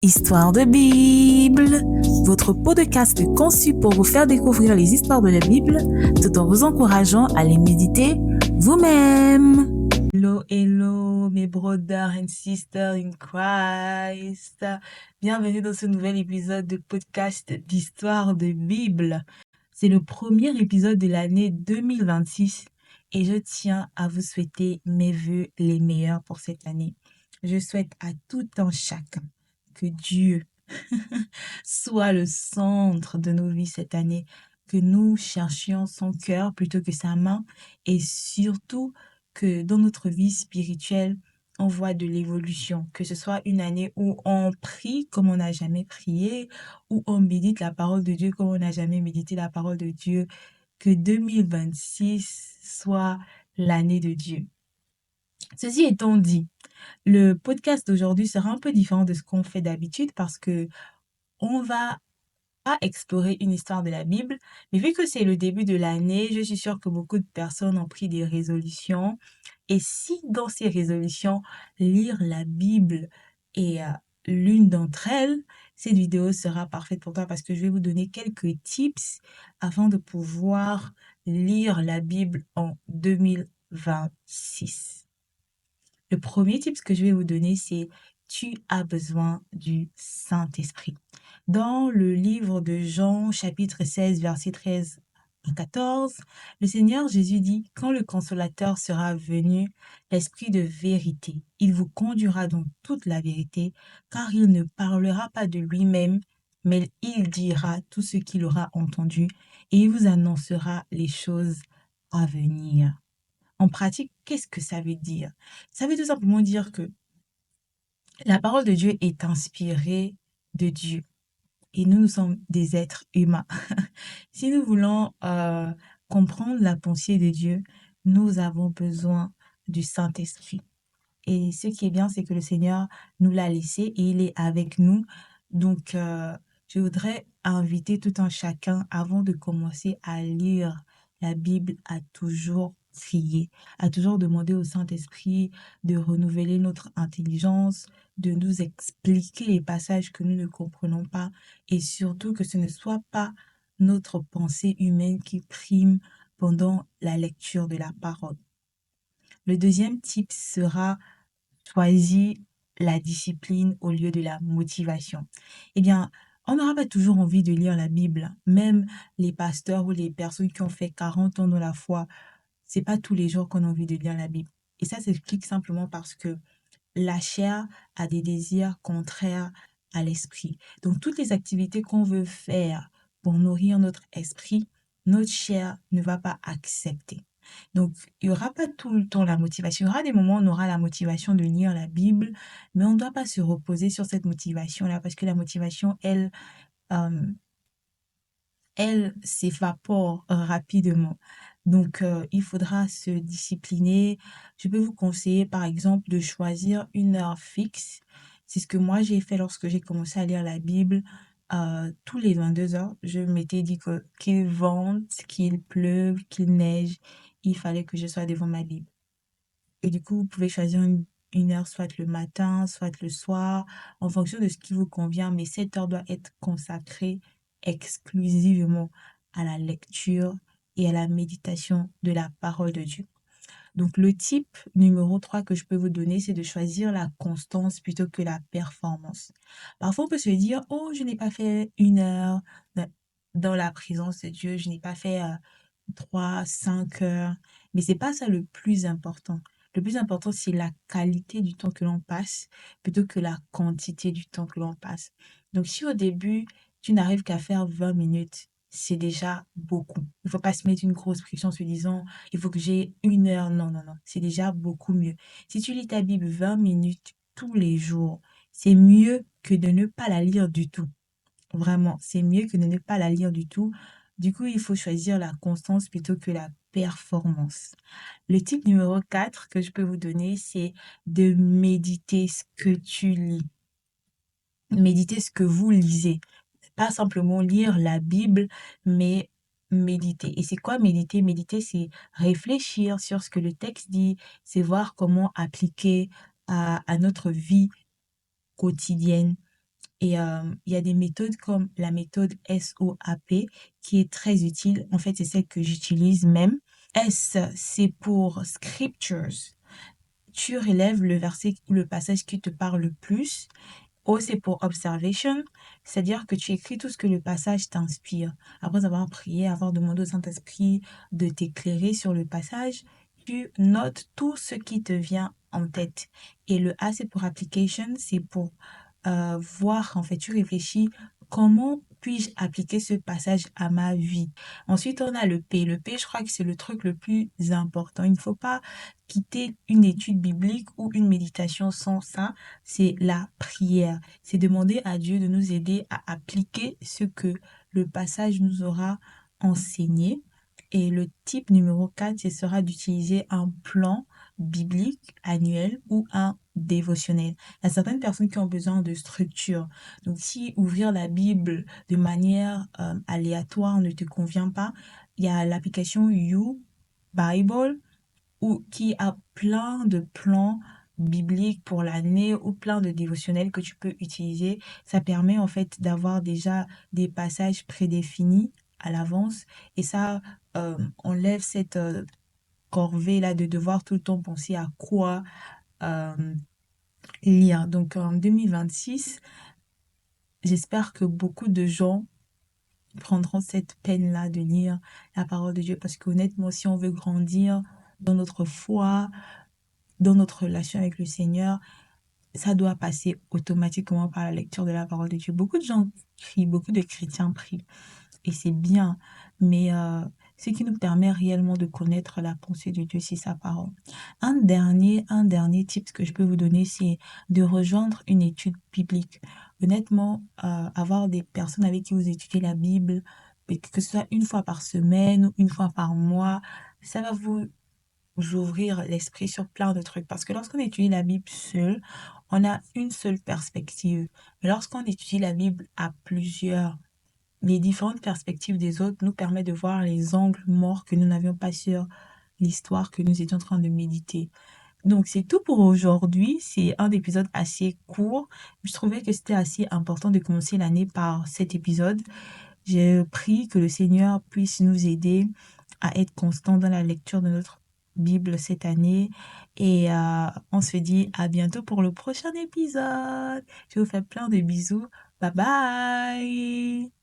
Histoire de Bible, votre podcast conçu pour vous faire découvrir les histoires de la Bible tout en vous encourageant à les méditer vous-même. Hello, hello, mes brothers and sisters in Christ. Bienvenue dans ce nouvel épisode de podcast d'Histoire de Bible. C'est le premier épisode de l'année 2026 et je tiens à vous souhaiter mes vœux les meilleurs pour cette année. Je souhaite à tout un chacun que Dieu soit le centre de nos vies cette année, que nous cherchions son cœur plutôt que sa main et surtout que dans notre vie spirituelle, on voit de l'évolution, que ce soit une année où on prie comme on n'a jamais prié, où on médite la parole de Dieu comme on n'a jamais médité la parole de Dieu, que 2026 soit l'année de Dieu. Ceci étant dit, le podcast d'aujourd'hui sera un peu différent de ce qu'on fait d'habitude parce que on va pas explorer une histoire de la Bible, mais vu que c'est le début de l'année, je suis sûre que beaucoup de personnes ont pris des résolutions. Et si dans ces résolutions, lire la Bible est l'une d'entre elles, cette vidéo sera parfaite pour toi parce que je vais vous donner quelques tips afin de pouvoir lire la Bible en 2026. Le premier tip que je vais vous donner, c'est tu as besoin du Saint-Esprit. Dans le livre de Jean, chapitre 16, versets 13 à 14, le Seigneur Jésus dit, quand le Consolateur sera venu, l'Esprit de vérité, il vous conduira dans toute la vérité, car il ne parlera pas de lui-même, mais il dira tout ce qu'il aura entendu et il vous annoncera les choses à venir. En pratique, qu'est-ce que ça veut dire? Ça veut tout simplement dire que la parole de Dieu est inspirée de Dieu et nous sommes des êtres humains. Si nous voulons comprendre la pensée de Dieu, nous avons besoin du Saint-Esprit. Et ce qui est bien, c'est que le Seigneur nous l'a laissé et il est avec nous. Donc, je voudrais inviter tout un chacun, avant de commencer à lire la Bible, à toujours prier, à toujours demander au Saint-Esprit de renouveler notre intelligence, de nous expliquer les passages que nous ne comprenons pas et surtout que ce ne soit pas notre pensée humaine qui prime pendant la lecture de la parole. Le deuxième type sera choisis la discipline au lieu de la motivation. Eh bien, on n'aura pas toujours envie de lire la Bible. Même les pasteurs ou les personnes qui ont fait 40 ans dans la foi, c'est pas tous les jours qu'on a envie de lire la Bible. Et ça s'explique simplement parce que la chair a des désirs contraires à l'esprit. Donc, toutes les activités qu'on veut faire pour nourrir notre esprit, notre chair ne va pas accepter. Donc, il n'y aura pas tout le temps la motivation. Il y aura des moments où on aura la motivation de lire la Bible, mais on ne doit pas se reposer sur cette motivation-là parce que la motivation, euh, elle s'évapore rapidement. Donc, il faudra se discipliner. Je peux vous conseiller, par exemple, de choisir une heure fixe. C'est ce que moi j'ai fait lorsque j'ai commencé à lire la Bible. Tous les 22 heures, je m'étais dit que qu'il vente, qu'il pleuve, qu'il neige, il fallait que je sois devant ma Bible. Et du coup, vous pouvez choisir une heure, soit le matin, soit le soir, en fonction de ce qui vous convient. Mais cette heure doit être consacrée exclusivement à la lecture et à la méditation de la parole de Dieu. Donc, le type numéro 3 que je peux vous donner, c'est de choisir la constance plutôt que la performance. Parfois, on peut se dire, oh, je n'ai pas fait une heure dans la présence de Dieu, je n'ai pas fait 3, 5 heures. Mais c'est pas ça le plus important. Le plus important, c'est la qualité du temps que l'on passe plutôt que la quantité du temps que l'on passe. Donc, si au début, tu n'arrives qu'à faire 20 minutes, c'est déjà beaucoup. Il faut pas se mettre une grosse pression en se disant, il faut que j'ai une heure. Non, non, non. C'est déjà beaucoup mieux. Si tu lis ta Bible 20 minutes tous les jours, c'est mieux que de ne pas la lire du tout. Vraiment, c'est mieux que de ne pas la lire du tout. Du coup, il faut choisir la constance plutôt que la performance. Le type numéro 4 que je peux vous donner, c'est de méditer ce que tu lis. Méditer ce que vous lisez. Pas simplement lire la Bible, mais méditer. Et c'est quoi méditer? Méditer, c'est réfléchir sur ce que le texte dit, c'est voir comment appliquer à notre vie quotidienne. Et il y a des méthodes comme la méthode SOAP qui est très utile. En fait, c'est celle que j'utilise même. S, c'est pour scriptures. Tu relèves le verset ou le passage qui te parle le plus. O, c'est pour observation, c'est-à-dire que tu écris tout ce que le passage t'inspire. Après avoir prié, avoir demandé au Saint-Esprit de t'éclairer sur le passage, tu notes tout ce qui te vient en tête. Et le A, c'est pour application, c'est pour voir, en fait, tu réfléchis comment puis-je appliquer ce passage à ma vie. Ensuite, on a le P. Le P, je crois que c'est le truc le plus important. Il ne faut pas quitter une étude biblique ou une méditation sans ça. C'est la prière. C'est demander à Dieu de nous aider à appliquer ce que le passage nous aura enseigné. Et le type numéro 4, ce sera d'utiliser un plan biblique annuel ou un dévotionnel. Il y a certaines personnes qui ont besoin de structure. Donc, si ouvrir la Bible de manière aléatoire ne te convient pas, il y a l'application You Bible ou qui a plein de plans bibliques pour l'année ou plein de dévotionnels que tu peux utiliser. Ça permet en fait d'avoir déjà des passages prédéfinis à l'avance et ça enlève cette corvée là de devoir tout le temps penser à quoi euh, lire. Donc en 2026, j'espère que beaucoup de gens prendront cette peine-là de lire la parole de Dieu parce qu'honnêtement, si on veut grandir dans notre foi, dans notre relation avec le Seigneur, ça doit passer automatiquement par la lecture de la parole de Dieu. Beaucoup de gens prient, beaucoup de chrétiens prient, et c'est bien, mais ce qui nous permet réellement de connaître la pensée de Dieu, c'est sa parole. Un dernier tip que je peux vous donner, c'est de rejoindre une étude biblique. Honnêtement, avoir des personnes avec qui vous étudiez la Bible, que ce soit une fois par semaine ou une fois par mois, ça va vous ouvrir l'esprit sur plein de trucs. Parce que lorsqu'on étudie la Bible seul, on a une seule perspective. Mais lorsqu'on étudie la Bible à plusieurs, les différentes perspectives des autres nous permettent de voir les angles morts que nous n'avions pas sur l'histoire que nous étions en train de méditer. Donc, c'est tout pour aujourd'hui. C'est un épisode assez court. Je trouvais que c'était assez important de commencer l'année par cet épisode. J'ai pris que le Seigneur puisse nous aider à être constant dans la lecture de notre Bible cette année. Et on se dit à bientôt pour le prochain épisode. Je vous fais plein de bisous. Bye bye.